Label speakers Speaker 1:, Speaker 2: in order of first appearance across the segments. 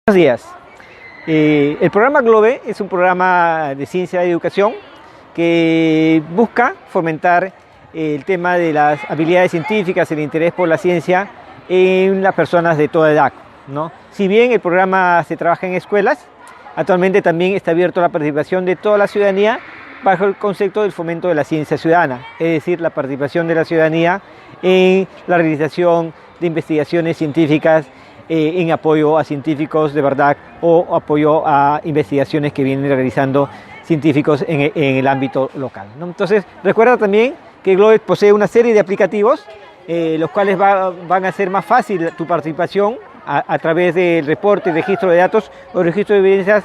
Speaker 1: Buenos días. El programa GLOBE es un programa de ciencia y educación que busca fomentar el tema de las habilidades científicas, el interés por la ciencia en las personas de toda edad, ¿no? Si bien el programa se trabaja en escuelas, actualmente también está abierto a la participación de toda la ciudadanía bajo el concepto del fomento de la ciencia ciudadana, es decir, la participación de la ciudadanía en la realización de investigaciones científicas en apoyo a científicos de verdad o apoyo a investigaciones que vienen realizando científicos en el ámbito local, ¿no? Entonces, recuerda también que GLOBE posee una serie de aplicativos, los cuales van a hacer más fácil tu participación a través del reporte, registro de datos o registro de evidencias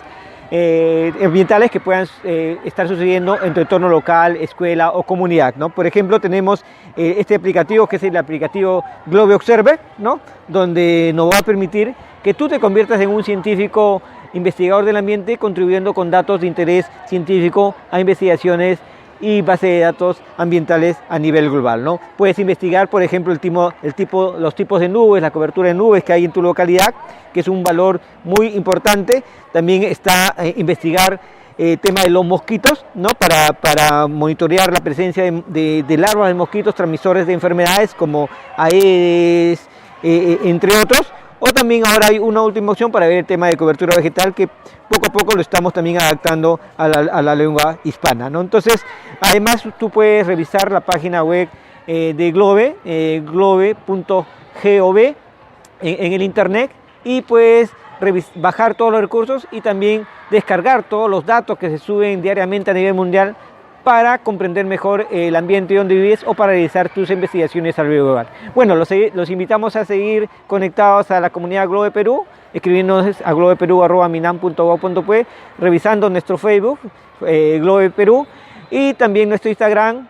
Speaker 1: ambientales que puedan estar sucediendo en tu entorno local, escuela o comunidad, ¿no? Por ejemplo, tenemos este aplicativo que es el aplicativo GLOBE Observer, ¿no? Donde nos va a permitir que tú te conviertas en un científico investigador del ambiente, contribuyendo con datos de interés científico a investigaciones y base de datos ambientales a nivel global, ¿no? Puedes investigar, por ejemplo, los tipos de nubes, la cobertura de nubes que hay en tu localidad, que es un valor muy importante. También está investigar el tema de los mosquitos, ¿no? Para monitorear la presencia de larvas de mosquitos transmisores de enfermedades como Aedes, entre otros. O también ahora hay una última opción para ver el tema de cobertura vegetal, que poco a poco lo estamos también adaptando a la lengua hispana, ¿no? Entonces, además tú puedes revisar la página web de GLOBE, globe.gov en el internet, y puedes bajar todos los recursos y también descargar todos los datos que se suben diariamente a nivel mundial para comprender mejor el ambiente donde vives o para realizar tus investigaciones a nivel global. Bueno, los invitamos a seguir conectados a la comunidad GLOBE Perú, escribiéndonos a globeperú@minam.gov.pe, revisando nuestro Facebook, GLOBE Perú, y también nuestro Instagram,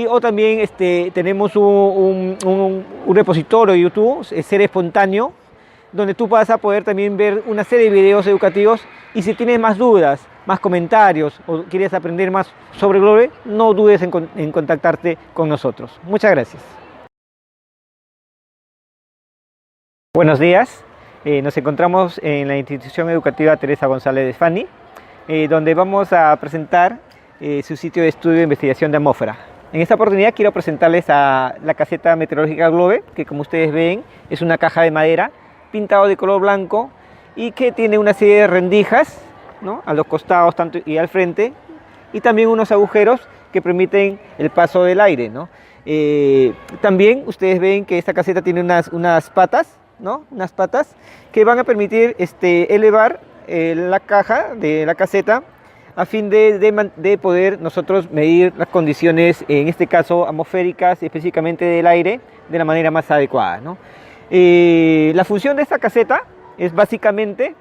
Speaker 1: o también tenemos un repositorio de YouTube, Ser Espontáneo, donde tú vas a poder también ver una serie de videos educativos. Y si tienes más dudas, más comentarios o quieres aprender más sobre GLOBE, no dudes en contactarte con nosotros. Muchas gracias. Buenos días. Nos encontramos en la institución educativa Teresa González de Fani, donde vamos a presentar su sitio de estudio de investigación de atmósfera. En esta oportunidad quiero presentarles a la caseta meteorológica GLOBE, que como ustedes ven es una caja de madera pintado de color blanco y que tiene una serie de rendijas, ¿no? A los costados y al frente, y también unos agujeros que permiten el paso del aire, ¿no? También ustedes ven que esta caseta tiene unas patas, ¿no? Unas patas que van a permitir elevar la caja de la caseta a fin de poder nosotros medir las condiciones, en este caso atmosféricas, específicamente del aire, de la manera más adecuada, ¿no? La función de esta caseta es básicamente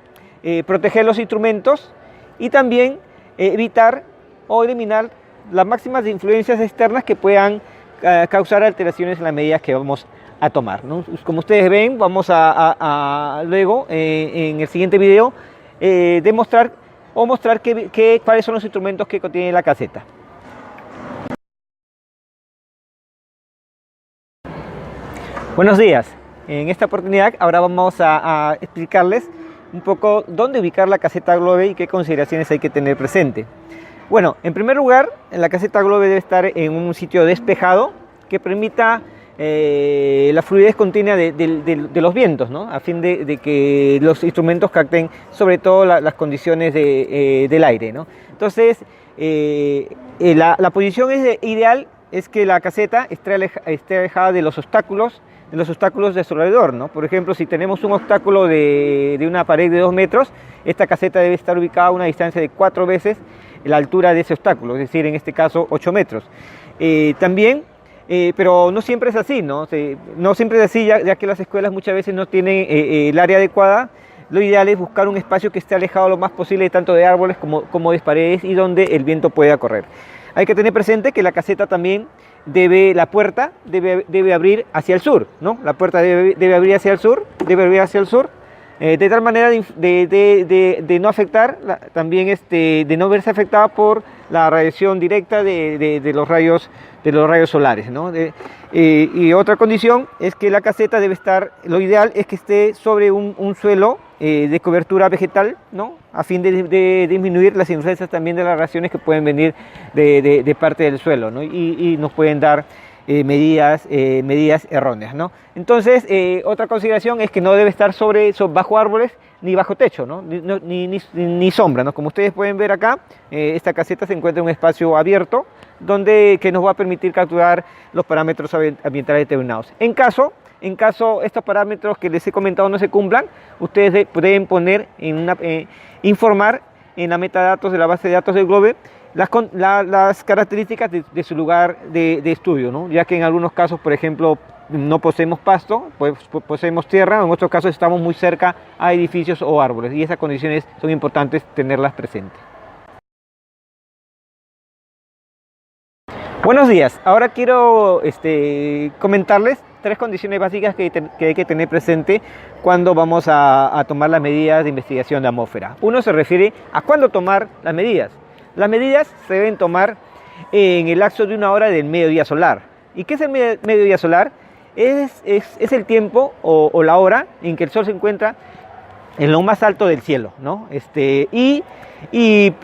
Speaker 1: proteger los instrumentos y también evitar o eliminar las máximas influencias externas que puedan causar alteraciones en las medidas que vamos a tomar, ¿no? Como ustedes ven, vamos a luego en el siguiente video mostrar cuáles son los instrumentos que contiene la caseta. Buenos días. En esta oportunidad ahora vamos a explicarles un poco dónde ubicar la caseta GLOBE y qué consideraciones hay que tener presente. Bueno, en primer lugar, la caseta GLOBE debe estar en un sitio despejado que permita la fluidez continua de los vientos, ¿no? A fin de que los instrumentos capten sobre todo las condiciones del aire, ¿no? Entonces, la posición ideal es que la caseta esté alejada de los obstáculos de su alrededor, ¿no? Por ejemplo, si tenemos un obstáculo de una pared de 2 metros, esta caseta debe estar ubicada a una distancia de 4 veces la altura de ese obstáculo, es decir, en este caso 8 metros. También, pero no siempre es así, ¿no? No siempre es así, ya que las escuelas muchas veces no tienen el área adecuada. Lo ideal es buscar un espacio que esté alejado lo más posible tanto de árboles como de paredes y donde el viento pueda correr. Hay que tener presente que la caseta también la puerta debe abrir hacia el sur, ¿no? La puerta debe abrir hacia el sur, de tal manera de no afectar, también de no verse afectada por la radiación directa de los rayos solares, ¿no? Y otra condición es que la caseta debe estar, lo ideal es que esté sobre un suelo de cobertura vegetal, ¿no? A fin de disminuir las influencias también de las radiaciones que pueden venir de parte del suelo, ¿no? Y nos pueden dar medidas erróneas, ¿no? Entonces, otra consideración es que no debe estar bajo árboles ni bajo techo, ¿no? Ni sombra, ¿no? Como ustedes pueden ver acá, esta caseta se encuentra en un espacio abierto que nos va a permitir capturar los parámetros ambientales determinados. En caso estos parámetros que les he comentado no se cumplan, ustedes pueden informar en la metadatos de la base de datos del GLOBE las características de su lugar de estudio, ¿no? Ya que en algunos casos, por ejemplo, no poseemos pasto, pues poseemos tierra, o en otros casos estamos muy cerca a edificios o árboles, y esas condiciones son importantes tenerlas presentes. Buenos días, ahora quiero comentarles 3 condiciones básicas que hay que tener presente cuando vamos a tomar las medidas de investigación de atmósfera. Uno se refiere a cuándo tomar las medidas. Las medidas se deben tomar en el lapso de 1 hora del mediodía solar. ¿Y qué es el mediodía solar? Es el tiempo o la hora en que el sol se encuentra en lo más alto del cielo, ¿no? Y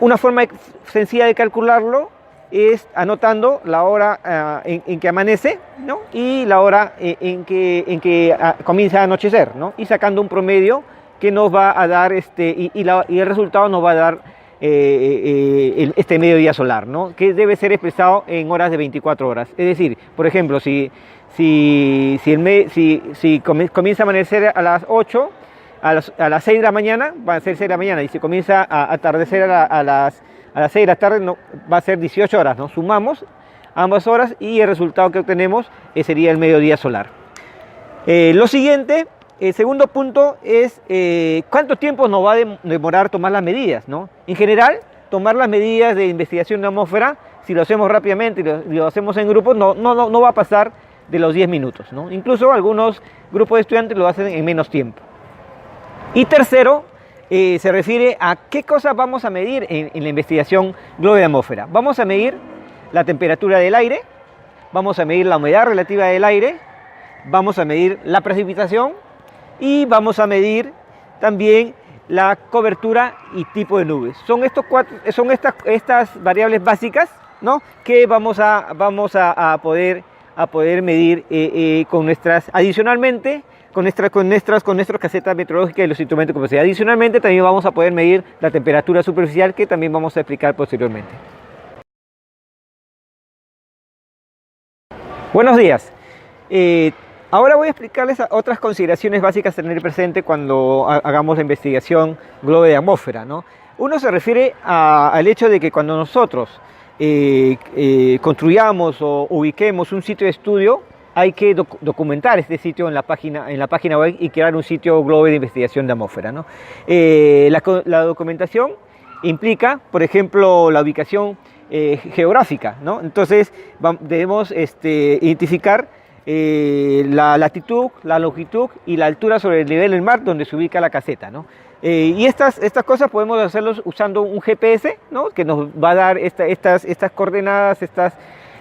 Speaker 1: una forma sencilla de calcularlo es anotando la hora en que amanece, ¿no? Y la hora en que comienza a anochecer, ¿no? Y sacando un promedio que nos va a dar y el resultado nos va a dar este mediodía solar, ¿no? Que debe ser expresado en horas de 24 horas. Es decir, por ejemplo, si comienza a amanecer a las 8, a las 6 de la mañana, va a ser 6 de la mañana, y si comienza a atardecer a las 6 de la tarde, no, va a ser 18 horas, ¿no? Sumamos ambas horas y el resultado que obtenemos sería el mediodía solar. Lo siguiente, el segundo punto es cuánto tiempo nos va a demorar tomar las medidas, ¿no? En general, tomar las medidas de investigación de atmósfera, si lo hacemos rápidamente y lo hacemos en grupos, no va a pasar de los 10 minutos, ¿no? Incluso algunos grupos de estudiantes lo hacen en menos tiempo. Y tercero, se refiere a qué cosas vamos a medir en la investigación GLOBE de atmósfera. Vamos a medir la temperatura del aire, vamos a medir la humedad relativa del aire, vamos a medir la precipitación y vamos a medir también la cobertura y tipo de nubes. Son estas variables básicas, ¿no? Que vamos a poder medir adicionalmente con nuestras casetas meteorológicas y los instrumentos de capacidad. Adicionalmente también vamos a poder medir la temperatura superficial, que también vamos a explicar posteriormente. Buenos días. Ahora voy a explicarles otras consideraciones básicas a tener presente cuando hagamos la investigación GLOBE de atmósfera, ¿no? Uno se refiere al hecho de que cuando nosotros construyamos o ubiquemos un sitio de estudio, hay que documentar este sitio en la página web y crear un sitio GLOBE de investigación de atmósfera, ¿no? La documentación implica, por ejemplo, la ubicación geográfica, ¿no? Entonces debemos identificar la latitud, la longitud y la altura sobre el nivel del mar donde se ubica la caseta, ¿no? Y estas cosas podemos hacerlos usando un GPS, ¿no? Que nos va a dar estas coordenadas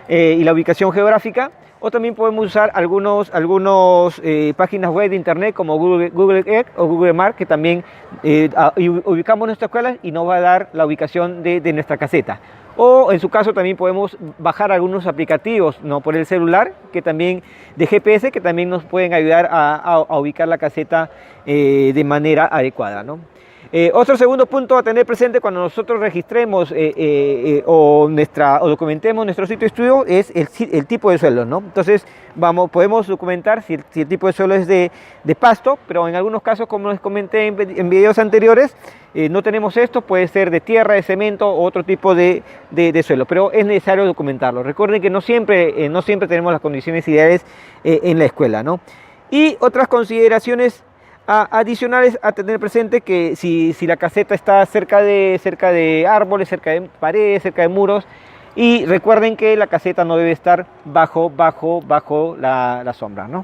Speaker 1: y la ubicación geográfica. O también podemos usar algunos páginas web de internet como Google Earth o Google Maps, que también ubicamos nuestra escuela y nos va a dar la ubicación de nuestra caseta. O en su caso también podemos bajar algunos aplicativos, ¿no? Por el celular, de GPS, que también nos pueden ayudar a ubicar la caseta de manera adecuada, ¿no? Otro segundo punto a tener presente cuando nosotros registremos o documentemos nuestro sitio de estudio es el tipo de suelo, ¿no? Entonces podemos documentar si el tipo de suelo es de pasto, pero en algunos casos, como les comenté en videos anteriores, no tenemos esto, puede ser de tierra, de cemento o otro tipo de suelo, pero es necesario documentarlo. Recuerden que no siempre tenemos las condiciones ideales en la escuela, ¿no? Y otras consideraciones adicionales a tener presente, que si la caseta está cerca de árboles, cerca de paredes, cerca de muros, y recuerden que la caseta no debe estar bajo la sombra, ¿no?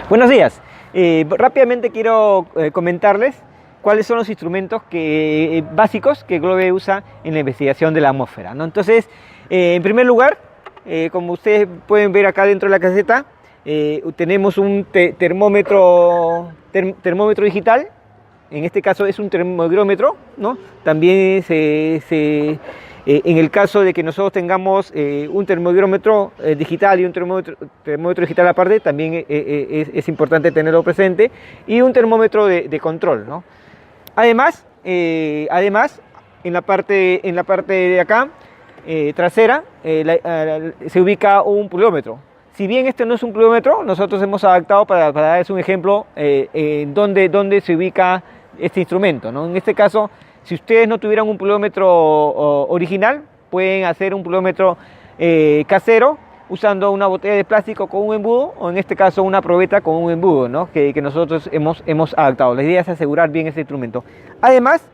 Speaker 1: Buenos días. Rápidamente quiero comentarles cuáles son los instrumentos básicos que GLOBE usa en la investigación de la atmósfera, ¿no? Entonces, en primer lugar, como ustedes pueden ver acá dentro de la caseta, tenemos un termómetro digital. En este caso es un termogrómetro, ¿no? También en el caso de que nosotros tengamos un termogrómetro digital y un termómetro digital aparte, también es importante tenerlo presente, y un termómetro de control, ¿no? Además, en la parte de acá, trasera, se ubica un pluviómetro. Si bien este no es un pluviómetro, nosotros hemos adaptado para darles un ejemplo en dónde se ubica este instrumento, ¿no? En este caso, si ustedes no tuvieran un pluviómetro original, pueden hacer un pluviómetro casero usando una botella de plástico con un embudo, o en este caso una probeta con un embudo, ¿no? que nosotros hemos adaptado. La idea es asegurar bien este instrumento. Además,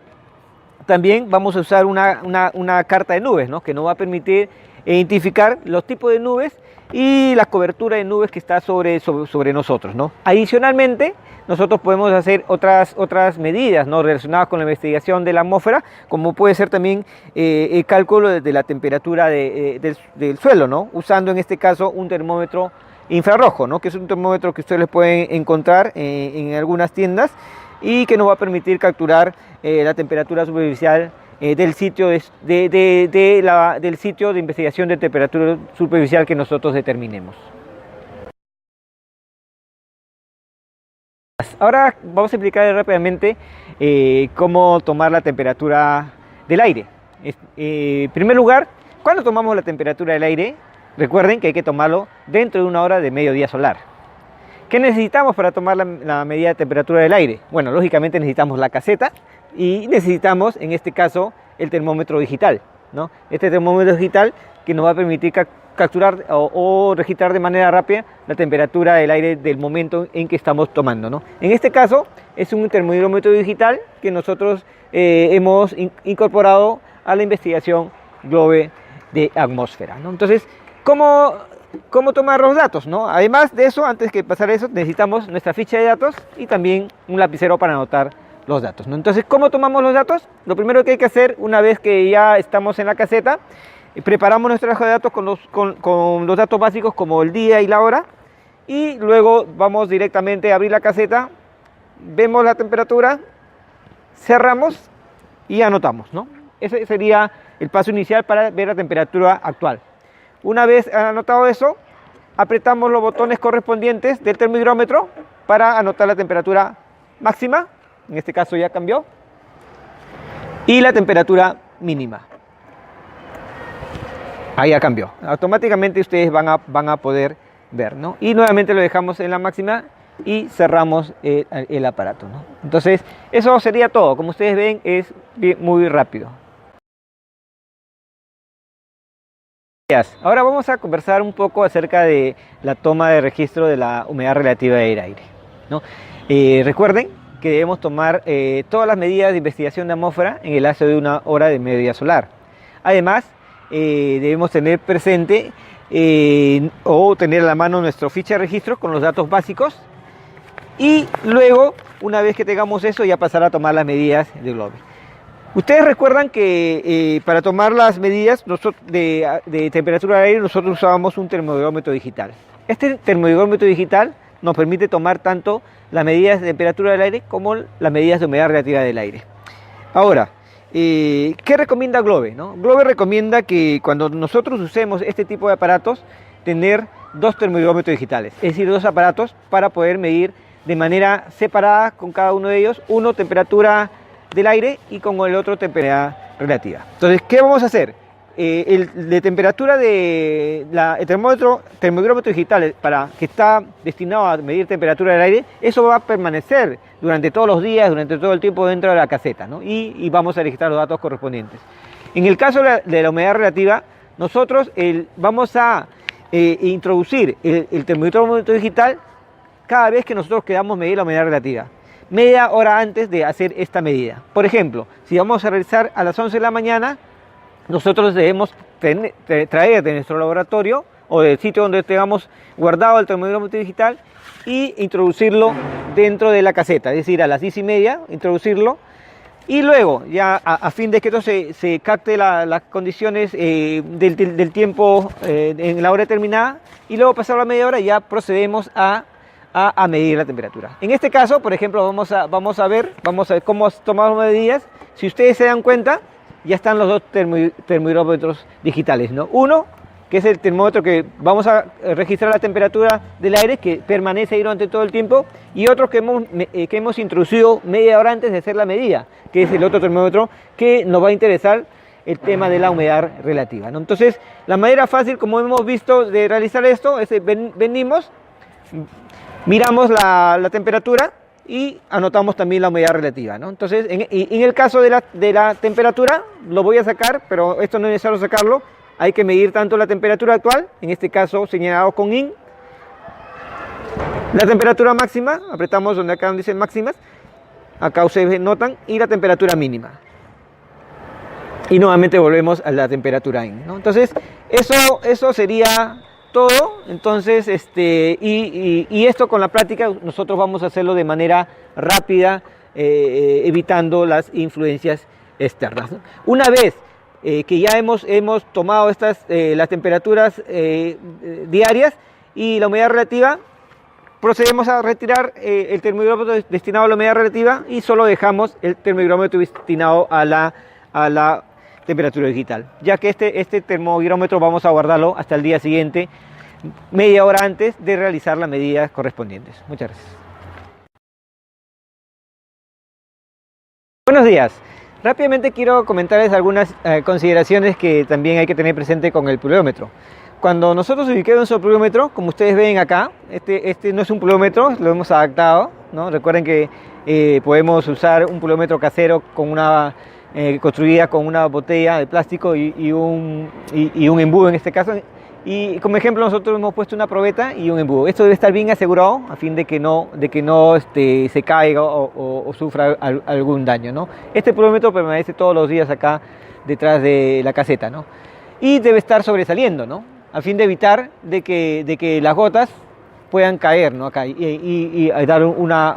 Speaker 1: también vamos a usar una carta de nubes, ¿no? Que nos va a permitir identificar los tipos de nubes y la cobertura de nubes que está sobre nosotros, ¿no? Adicionalmente, nosotros podemos hacer otras medidas, ¿no? Relacionadas con la investigación de la atmósfera, como puede ser también el cálculo de la temperatura del suelo, ¿no? Usando en este caso un termómetro infrarrojo, ¿no? Que es un termómetro que ustedes pueden encontrar en algunas tiendas y que nos va a permitir capturar la temperatura superficial del sitio del sitio de investigación de temperatura superficial que nosotros determinemos. Ahora vamos a explicar rápidamente cómo tomar la temperatura del aire. En primer lugar, ¿cuándo tomamos la temperatura del aire? Recuerden que hay que tomarlo dentro de 1 hora de mediodía solar. ¿Qué necesitamos para tomar la medida de temperatura del aire? Bueno, lógicamente necesitamos la caseta y necesitamos, en este caso, el termómetro digital, ¿no? Este termómetro digital que nos va a permitir capturar o registrar de manera rápida la temperatura del aire del momento en que estamos tomando, ¿no? En este caso es un termómetro digital que nosotros hemos incorporado a la investigación GLOBE de atmósfera, ¿no? Entonces, ¿cómo tomar los datos, ¿no? Además de eso, antes que pasar a eso, necesitamos nuestra ficha de datos y también un lapicero para anotar los datos, ¿no? Entonces, ¿cómo tomamos los datos? Lo primero que hay que hacer, una vez que ya estamos en la caseta, preparamos nuestra hoja de datos con los datos básicos como el día y la hora, y luego vamos directamente a abrir la caseta, vemos la temperatura, cerramos y anotamos, ¿no? Ese sería el paso inicial para ver la temperatura actual. Una vez anotado eso, apretamos los botones correspondientes del termómetro para anotar la temperatura máxima, en este caso ya cambió, y la temperatura mínima. Ahí ya cambió. Automáticamente ustedes van a poder ver, ¿no? Y nuevamente lo dejamos en la máxima y cerramos el aparato, ¿no? Entonces, eso sería todo. Como ustedes ven, es muy rápido. Ahora vamos a conversar un poco acerca de la toma de registro de la humedad relativa del aire, ¿no? Recuerden que debemos tomar todas las medidas de investigación de atmósfera en el lapso de 1 hora de mediodía solar. Además, debemos tener presente o tener a la mano nuestra ficha de registro con los datos básicos, y luego, una vez que tengamos eso, ya pasar a tomar las medidas de GLOBE. Ustedes recuerdan que para tomar las medidas de temperatura del aire nosotros usábamos un termogrómetro digital. Este termogrómetro digital nos permite tomar tanto las medidas de temperatura del aire como las medidas de humedad relativa del aire. Ahora, ¿qué recomienda GLOBE, ¿no? GLOBE recomienda que cuando nosotros usemos este tipo de aparatos, tener 2 termogrómetros digitales, es decir, 2 aparatos para poder medir de manera separada con cada uno de ellos, uno temperatura del aire y con el otro temperatura relativa. Entonces, ¿qué vamos a hacer? El de temperatura el termogrómetro digital que está destinado a medir temperatura del aire, eso va a permanecer durante todos los días, durante todo el tiempo dentro de la caseta, ¿no? Y vamos a registrar los datos correspondientes. En el caso de la humedad relativa, nosotros vamos a introducir el termogrómetro digital cada vez que nosotros queramos medir la humedad relativa, media hora antes de hacer esta medida. Por ejemplo, si vamos a realizar a las 11 de la mañana, nosotros debemos traer de nuestro laboratorio o del sitio donde tengamos guardado el termogrómetro digital y introducirlo dentro de la caseta, es decir, a las 10:30 introducirlo Y luego, ya a fin de que esto se capte las condiciones del tiempo en la hora determinada, y luego pasar la media hora ya procedemos a medir la temperatura. En este caso, por ejemplo, vamos a ver cómo tomamos medidas. Si ustedes se dan cuenta, ya están los dos termómetros digitales, ¿no? Uno, que es el termómetro que vamos a registrar la temperatura del aire, que permanece ahí durante todo el tiempo, y otro que hemos introducido media hora antes de hacer la medida, que es el otro termómetro que nos va a interesar, el tema de la humedad relativa, ¿no? Entonces, la manera fácil, como hemos visto, de realizar esto es venimos, miramos la temperatura y anotamos también la humedad relativa, ¿no? Entonces, en el caso de la temperatura, lo voy a sacar, pero esto no es necesario sacarlo. Hay que medir tanto la temperatura actual, en este caso señalado con IN, la temperatura máxima, apretamos donde acá dicen máximas, acá ustedes notan, y la temperatura mínima. Y nuevamente volvemos a la temperatura IN, ¿no? Entonces, eso sería todo. Entonces, y esto con la práctica nosotros vamos a hacerlo de manera rápida, evitando las influencias externas, ¿no? Una vez que ya hemos tomado las temperaturas diarias y la humedad relativa, procedemos a retirar el termómetro destinado a la humedad relativa y solo dejamos el termómetro destinado a la temperatura digital, ya que este termómetro vamos a guardarlo hasta el día siguiente, media hora antes de realizar las medidas correspondientes. Muchas gracias. Buenos días. Rápidamente quiero comentarles algunas consideraciones que también hay que tener presente con el pluviómetro. Cuando nosotros ubicamos nuestro pluviómetro, como ustedes ven acá, este no es un pluviómetro, lo hemos adaptado, ¿no? Recuerden que podemos usar un pluviómetro casero construida con una botella de plástico y un embudo en este caso. Y como ejemplo nosotros hemos puesto una probeta y un embudo. Esto debe estar bien asegurado a fin de que no se caiga o sufra algún daño, ¿no? Este pluviómetro permanece todos los días acá detrás de la caseta, ¿no? Y debe estar sobresaliendo, ¿no? A fin de evitar de que las gotas puedan caer, ¿no? Acá y dar una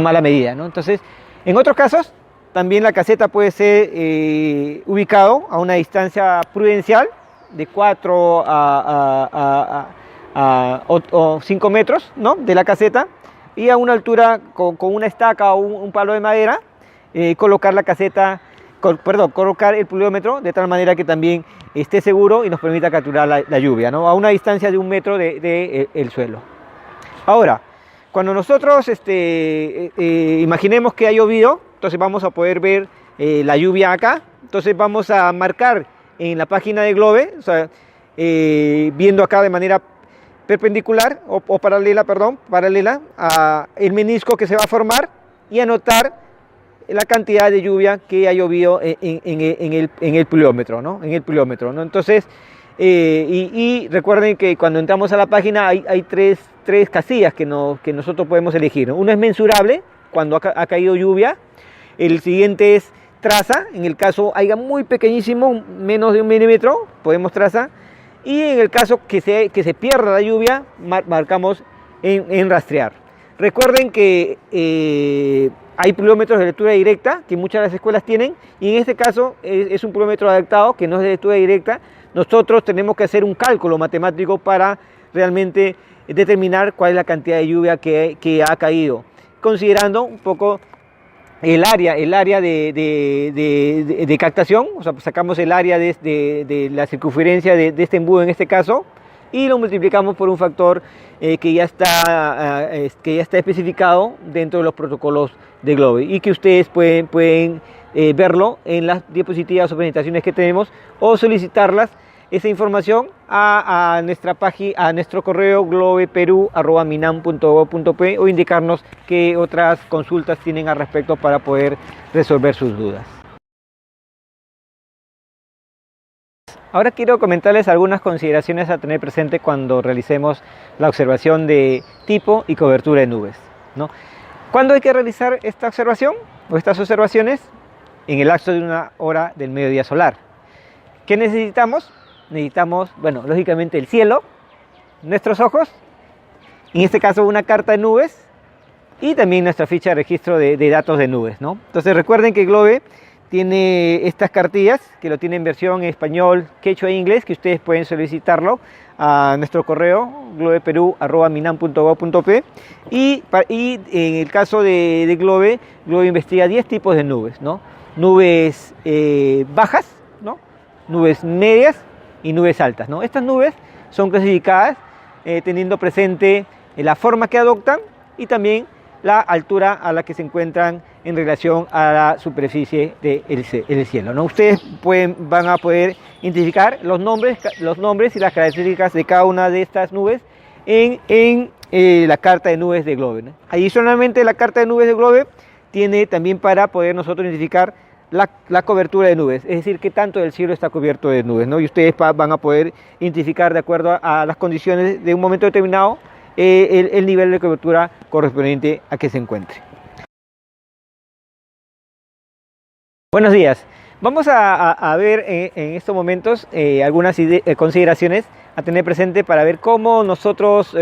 Speaker 1: mala medida, ¿no? Entonces, en otros casos, también la caseta puede ser ubicado a una distancia prudencial de 4 o 5 metros, ¿no? De la caseta, y a una altura con una estaca o un palo de madera, colocar el pluviómetro de tal manera que también esté seguro y nos permita capturar la lluvia, ¿no? A una distancia de 1 metro del suelo. Ahora, cuando nosotros imaginemos que ha llovido, entonces vamos a poder ver la lluvia acá. Entonces vamos a marcar en la página de Globe, o sea, viendo acá de manera perpendicular o paralela a el menisco que se va a formar, y anotar la cantidad de lluvia que ha llovido en el pluviómetro, ¿no? En el pluviómetro, ¿no? Entonces, y recuerden que cuando entramos a la página hay tres casillas que nosotros podemos elegir, ¿no? Uno es mensurable, cuando ha caído lluvia. El siguiente es traza, en el caso haya muy pequeñísimo, menos de 1 milímetro, podemos traza. Y en el caso que se pierda la lluvia, marcamos en rastrear. Recuerden que hay pluviómetros de lectura directa, que muchas de las escuelas tienen, y en este caso es un pluviómetro adaptado, que no es de lectura directa. Nosotros tenemos que hacer un cálculo matemático para realmente determinar cuál es la cantidad de lluvia que ha caído, considerando un poco el área de captación. O sea, sacamos el área de la circunferencia de este embudo en este caso, y lo multiplicamos por un factor que ya está especificado dentro de los protocolos de Globe, y que ustedes pueden verlo en las diapositivas o presentaciones que tenemos, o solicitarlas, esa información, a nuestra página, a nuestro correo globeperu@minam.gov.pe, o indicarnos qué otras consultas tienen al respecto para poder resolver sus dudas. Ahora quiero comentarles algunas consideraciones a tener presente cuando realicemos la observación de tipo y cobertura de nubes, ¿no? ¿Cuándo hay que realizar esta observación o estas observaciones? En el lapso de 1 hora del mediodía solar. ¿Qué necesitamos? Necesitamos, bueno, lógicamente el cielo, nuestros ojos, en este caso una carta de nubes, y también nuestra ficha de registro de datos de nubes, ¿no? Entonces recuerden que Globe tiene estas cartillas que lo tiene en versión español, quechua e inglés, que ustedes pueden solicitarlo a nuestro correo globeperu@minam.gov.p y en el caso de Globe, Globe investiga 10 tipos de nubes, ¿no? Nubes bajas, ¿no? Nubes medias y nubes altas, ¿no? Estas nubes son clasificadas teniendo presente la forma que adoptan y también la altura a la que se encuentran en relación a la superficie del cielo, ¿no? Ustedes van a poder identificar los nombres y las características de cada una de estas nubes en la carta de nubes de Globe, ¿no? Adicionalmente, la carta de nubes de Globe tiene también para poder nosotros identificar la cobertura de nubes, es decir, qué tanto del cielo está cubierto de nubes, ¿no? Y ustedes van a poder identificar de acuerdo a las condiciones de un momento determinado el nivel de cobertura correspondiente a que se encuentre. Buenos días. Vamos a ver en estos momentos algunas consideraciones a tener presente para ver cómo nosotros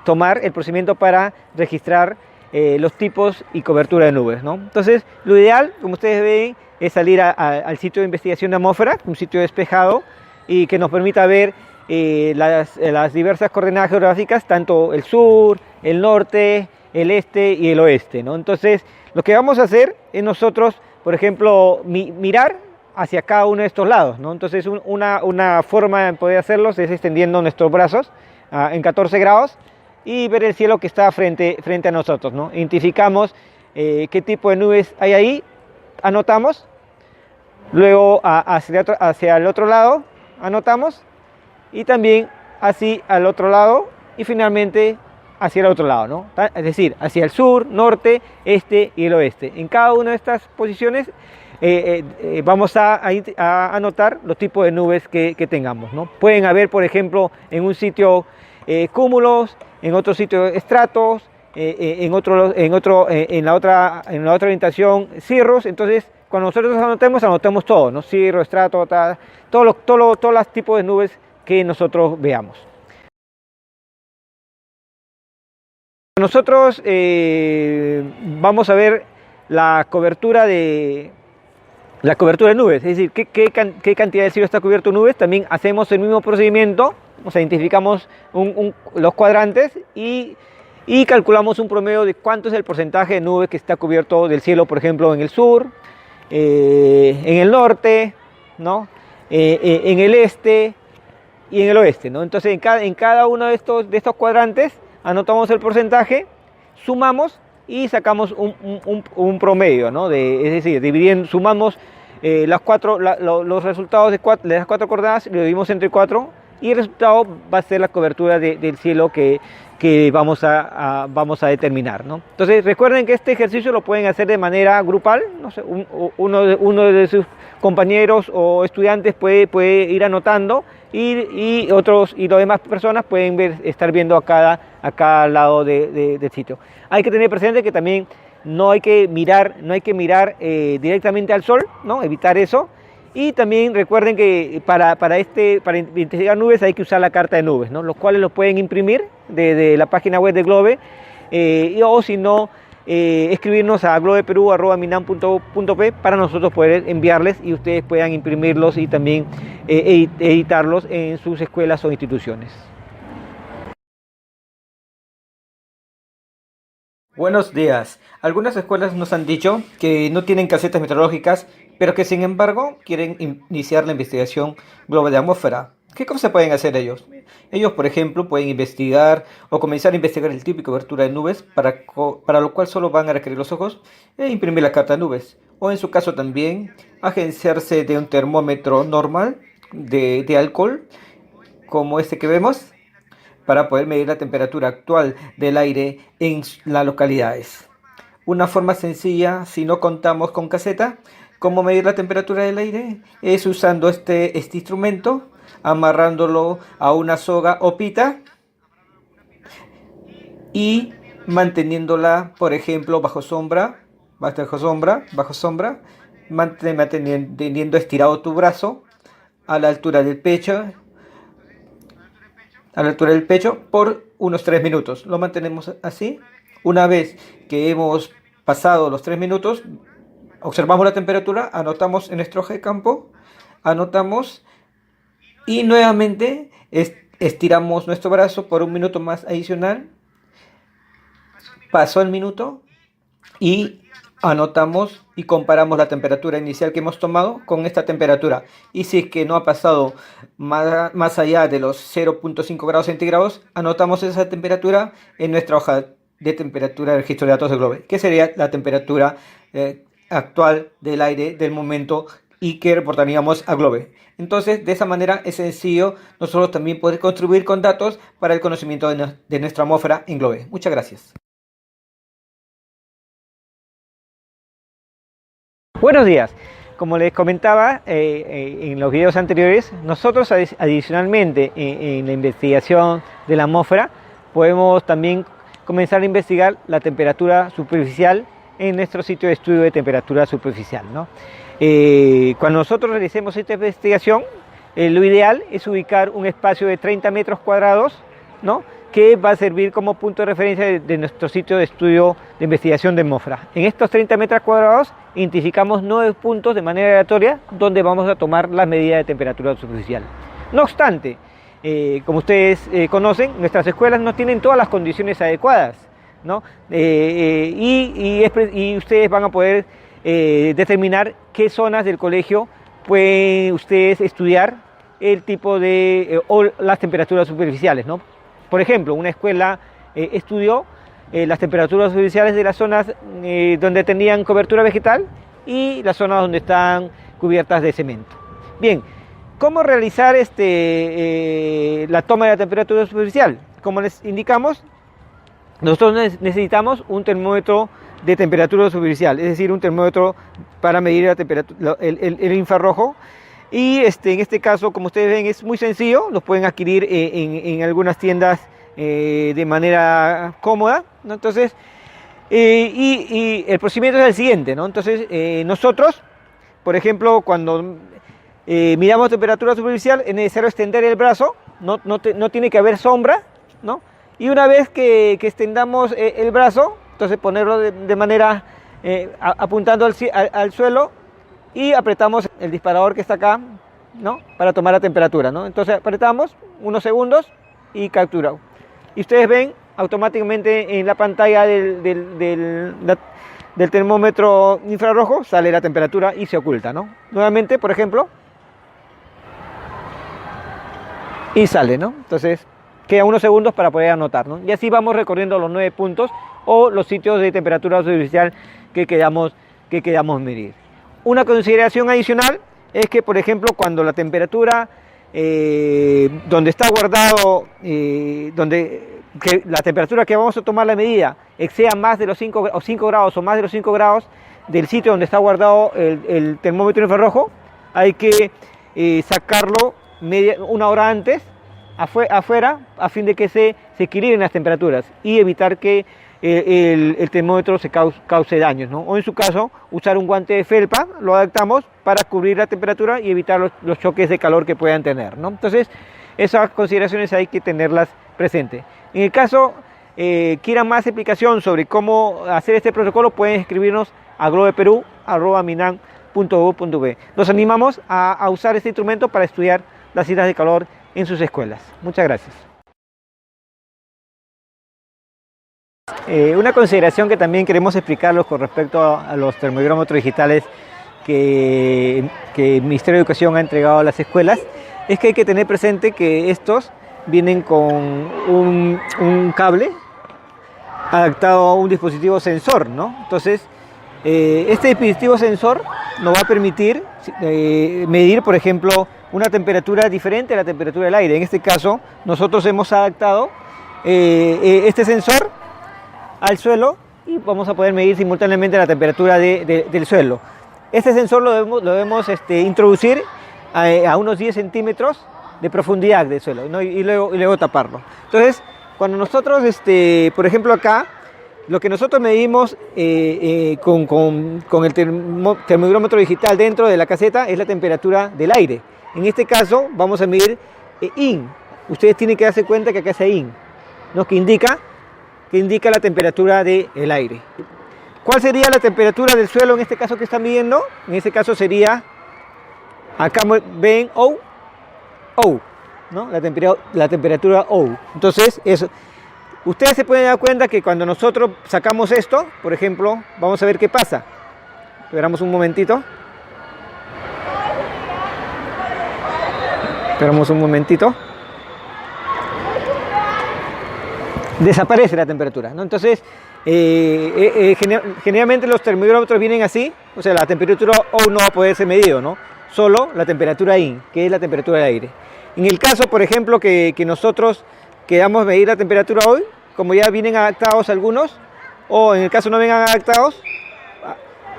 Speaker 1: tomar el procedimiento para registrar los tipos y cobertura de nubes, ¿no? Entonces, lo ideal, como ustedes ven, es salir al sitio de investigación de atmósfera, un sitio despejado y que nos permita ver las diversas coordenadas geográficas, tanto el sur, el norte, el este y el oeste, ¿no? Entonces, lo que vamos a hacer es nosotros, por ejemplo, mirar hacia cada uno de estos lados, ¿no? Entonces, una forma de poder hacerlos es extendiendo nuestros brazos en 14 grados y ver el cielo que está frente a nosotros, ¿no? Identificamos qué tipo de nubes hay ahí, anotamos, luego hacia el otro lado, anotamos, y también así al otro lado y finalmente hacia el otro lado, ¿no? Es decir, hacia el sur, norte, este y el oeste. En cada una de estas posiciones vamos a anotar los tipos de nubes que tengamos, ¿no? Pueden haber, por ejemplo, en un sitio cúmulos, en otro sitio estratos, en la otra orientación cirros. Entonces, cuando nosotros anotamos todo, ¿no? Cirro, estrato, todos los tipos de nubes que nosotros veamos. Nosotros vamos a ver la cobertura de nubes, es decir, qué cantidad de cielo está cubierto de nubes. También hacemos el mismo procedimiento, o sea, identificamos los cuadrantes y calculamos un promedio de cuánto es el porcentaje de nubes que está cubierto del cielo, por ejemplo, en el sur, en el norte, ¿no? En el este y en el oeste, ¿no? Entonces, en cada uno de estos cuadrantes anotamos el porcentaje, sumamos y sacamos un promedio, ¿no? Es decir, sumamos los resultados de las 4 coordenadas, lo dividimos entre 4 y el resultado va a ser la cobertura del cielo que vamos a determinar, ¿no? Entonces, recuerden que este ejercicio lo pueden hacer de manera grupal, no sé, uno de sus compañeros o estudiantes puede ir anotando y las demás personas pueden estar viendo a cada lado del sitio. Hay que tener presente que también no hay que mirar directamente al sol, ¿no? Evitar eso. Y también recuerden que para identificar nubes hay que usar la carta de nubes, ¿no? Los cuales los pueden imprimir de la página web de Globe o si no, escribirnos a globeperu@minam.p para nosotros poder enviarles y ustedes puedan imprimirlos y también editarlos en sus escuelas o instituciones. Buenos días. Algunas escuelas nos han dicho que no tienen casetas meteorológicas, pero que sin embargo quieren iniciar la investigación global de atmósfera. ¿Qué cosas pueden hacer ellos? Ellos, por ejemplo, pueden investigar o comenzar a investigar el tipo y cobertura de nubes, para lo cual solo van a requerir los ojos e imprimir la carta de nubes. O en su caso también, agenciarse de un termómetro normal de alcohol, como este que vemos, para poder medir la temperatura actual del aire en las localidades. Una forma sencilla, si no contamos con caseta, cómo medir la temperatura del aire, es usando este instrumento, amarrándolo a una soga o pita y manteniéndola, por ejemplo, bajo sombra, manteniendo estirado tu brazo a la altura del pecho, por unos 3 minutos. Lo mantenemos así Una vez que hemos pasado los 3 minutos, observamos la temperatura, anotamos en nuestro hoja de campo, anotamos y nuevamente estiramos nuestro brazo por 1 minuto más adicional. Pasó el minuto y anotamos y comparamos la temperatura inicial que hemos tomado con esta temperatura. Y si es que no ha pasado más allá de los 0.5 grados centígrados, anotamos esa temperatura en nuestra hoja de temperatura de registro de datos de Globe, que sería la temperatura actual del aire del momento y que reportaríamos a Globe. Entonces, de esa manera es sencillo nosotros también poder contribuir con datos para el conocimiento de nuestra atmósfera en Globe. Muchas gracias. Buenos días. Como les comentaba en los videos anteriores, nosotros adicionalmente en la investigación de la atmósfera podemos también comenzar a investigar la temperatura superficial en nuestro sitio de estudio de temperatura superficial, ¿no? Cuando nosotros realicemos esta investigación, lo ideal es ubicar un espacio de 30 metros cuadrados, ¿no?, que va a servir como punto de referencia de nuestro sitio de estudio de investigación de atmósfera. En estos 30 metros cuadrados identificamos 9 puntos de manera aleatoria donde vamos a tomar las medidas de temperatura superficial. No obstante, como ustedes conocen, nuestras escuelas no tienen todas las condiciones adecuadas, ¿no? Y ustedes van a poder determinar qué zonas del colegio pueden ustedes estudiar el tipo de o las temperaturas superficiales, ¿no? Por ejemplo, una escuela estudió las temperaturas superficiales de las zonas donde tenían cobertura vegetal y las zonas donde están cubiertas de cemento. Bien, ¿cómo realizar la toma de la temperatura superficial? Como les indicamos, nosotros necesitamos un termómetro de temperatura superficial, es decir, un termómetro para medir la temperatura, el infrarrojo. Y en este caso, como ustedes ven, es muy sencillo, los pueden adquirir en algunas tiendas de manera cómoda, ¿no? Entonces, y el procedimiento es el siguiente, ¿no? Entonces, nosotros, por ejemplo, cuando miramos temperatura superficial, es necesario extender el brazo, no tiene que haber sombra, ¿no? Y una vez que extendamos el brazo, entonces ponerlo de manera apuntando al suelo, y apretamos el disparador que está acá, ¿no?, para tomar la temperatura, ¿no? Entonces apretamos unos segundos y captura. Y ustedes ven automáticamente en la pantalla del termómetro infrarrojo sale la temperatura y se oculta, ¿no? Nuevamente, por ejemplo, y sale, ¿no? Entonces queda unos segundos para poder anotar, ¿no? Y así vamos recorriendo los 9 puntos o los sitios de temperatura superficial que queramos medir. Una consideración adicional es que, por ejemplo, cuando la temperatura donde está guardado, la temperatura que vamos a tomar la medida exceda más de los 5 grados o más de los 5 grados del sitio donde está guardado el termómetro infrarrojo, hay que sacarlo una hora antes afuera a fin de que se equilibren las temperaturas y evitar que el termómetro se cause daños, ¿no? O en su caso, usar un guante de felpa, lo adaptamos para cubrir la temperatura y evitar los choques de calor que puedan tener, ¿no? Entonces, esas consideraciones hay que tenerlas presentes. En el caso quieran más explicación sobre cómo hacer este protocolo, pueden escribirnos a globeperu@minan.gov.be. Los animamos a usar este instrumento para estudiar las islas de calor en sus escuelas. Muchas gracias. Una consideración que también queremos explicarlos con respecto a los termográmetros digitales que el Ministerio de Educación ha entregado a las escuelas es que hay que tener presente que estos vienen con un cable adaptado a un dispositivo sensor, ¿no? Entonces, este dispositivo sensor nos va a permitir medir, por ejemplo, una temperatura diferente a la temperatura del aire. En este caso, nosotros hemos adaptado este sensor al suelo y vamos a poder medir simultáneamente la temperatura del suelo. Este sensor lo debemos introducir a unos 10 centímetros de profundidad del suelo, ¿no? y luego taparlo. Entonces, cuando nosotros, por ejemplo acá, lo que nosotros medimos con el termómetro digital dentro de la caseta es la temperatura del aire. En este caso vamos a medir IN. Ustedes tienen que darse cuenta que acá es IN, ¿no?, que indica que indica la temperatura del aire. ¿Cuál sería la temperatura del suelo en este caso que están midiendo? En este caso sería, acá ven O, ¿no? La temperatura O. Entonces, eso. Ustedes se pueden dar cuenta que cuando nosotros sacamos esto, por ejemplo, vamos a ver qué pasa. Esperamos un momentito. Esperamos un momentito. Desaparece la temperatura, ¿no? Entonces, generalmente los termómetros vienen así, o sea, la temperatura O no va a poder ser medido, ¿no? Solo la temperatura IN, que es la temperatura del aire. En el caso, por ejemplo, que nosotros queramos medir la temperatura hoy, como ya vienen adaptados algunos, o en el caso no vengan adaptados,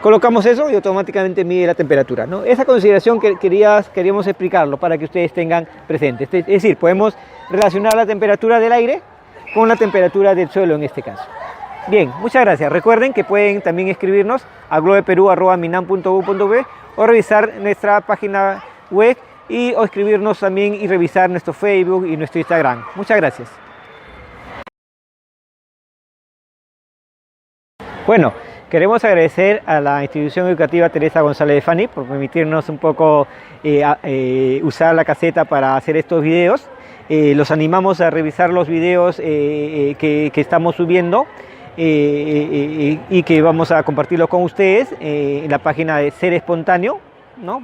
Speaker 1: colocamos eso y automáticamente mide la temperatura, ¿no? Esa consideración que queríamos explicarlo para que ustedes tengan presente. Es decir, podemos relacionar la temperatura del aire con la temperatura del suelo en este caso. Bien, muchas gracias. Recuerden que pueden también escribirnos a globeperu@minam.gov.b o revisar nuestra página web o escribirnos también y revisar nuestro Facebook y nuestro Instagram. Muchas gracias. Bueno, queremos agradecer a la institución educativa Teresa González de Fani por permitirnos un poco usar la caseta para hacer estos videos. Los animamos a revisar los videos que estamos subiendo y que vamos a compartirlos con ustedes en la página de Ser Espontáneo, ¿no?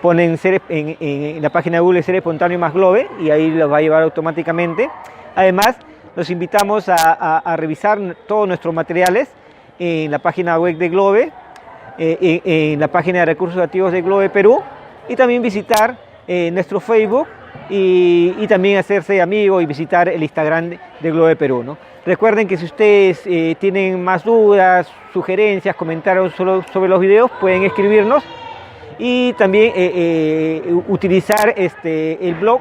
Speaker 1: Ponen en la página de Google Ser Espontáneo más Globe y ahí los va a llevar automáticamente. Además, los invitamos a revisar todos nuestros materiales en la página web de Globe, en la página de recursos activos de Globe Perú, y también visitar nuestro Facebook y también hacerse amigo y visitar el Instagram de Globe Perú, ¿no? Recuerden que si ustedes tienen más dudas, sugerencias, comentarios sobre los videos, pueden escribirnos y también utilizar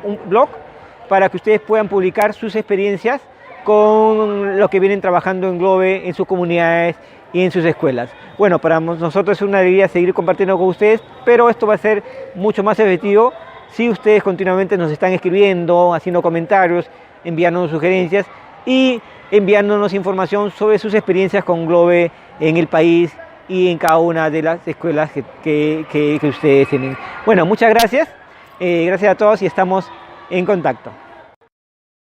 Speaker 1: un blog para que ustedes puedan publicar sus experiencias con lo que vienen trabajando en Globe, en sus comunidades y en sus escuelas. Bueno, para nosotros es una alegría seguir compartiendo con ustedes, pero esto va a ser mucho más efectivo si ustedes continuamente nos están escribiendo, haciendo comentarios, enviándonos sugerencias y enviándonos información sobre sus experiencias con Globe en el país y en cada una de las escuelas que ustedes tienen. Bueno, muchas gracias. Gracias a todos y estamos en contacto.